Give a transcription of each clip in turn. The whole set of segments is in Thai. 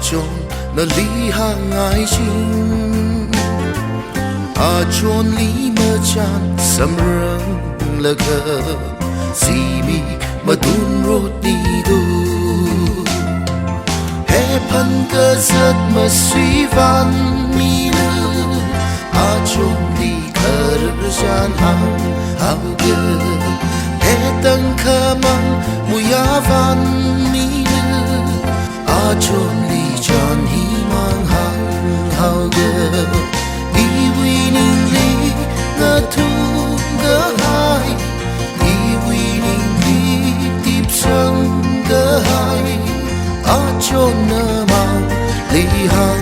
จง那里行爱情，จน里么จานสำเริงละเกอสีมีมาดุนรถดีดูให้พันเกิดสัตมาสีฟันมีลือจนดีเคอร์จานหังเอาเกอให้ตั้งขมังมุยาฟันมีลือจนดีจานหิมังหังเอาเกออีวีนิงลีกะทุกะหายอีวีนิงลีทิบสังกะหายจนนะมังลีหัง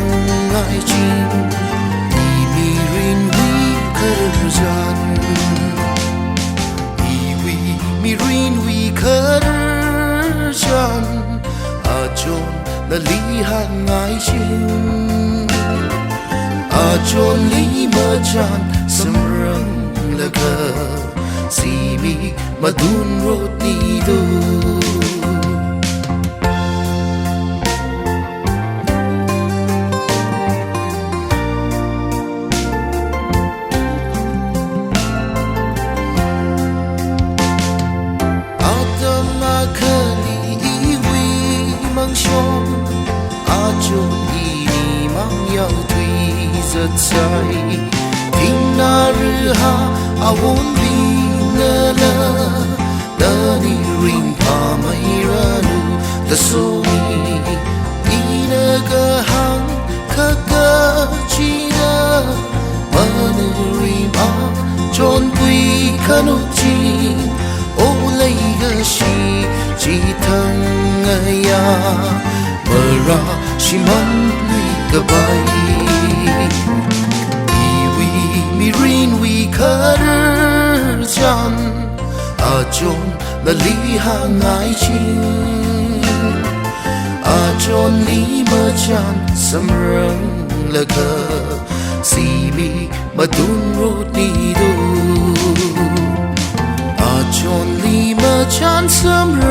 ไงจริงอีมีรินวีกะรจันอีวีมีรินวีกะรจันจนนะลีหังไงจริงจนลีมาจานสำเริงละเกอสีมีมาดุนรถดีดูตมาเคลีอีวีมังชงจนอีนี่มังยาวทวีจะใจทิ้งนาหรือหาวนบีเนลดานีริงพาไม่รันูแต่สูมีอีนกะหังขะกะจีนามันริมจนปุยขนุจีโอเลยกะชีจีทังไงยาเมื่อราชิมันลีกะไปอีวีมีรินวีคาร์จันจนละลีห่างไงชิงจนลีมาจันสำเริงละเกอสีมีมาดุนรถดีดูจนลีมาจันสำเริ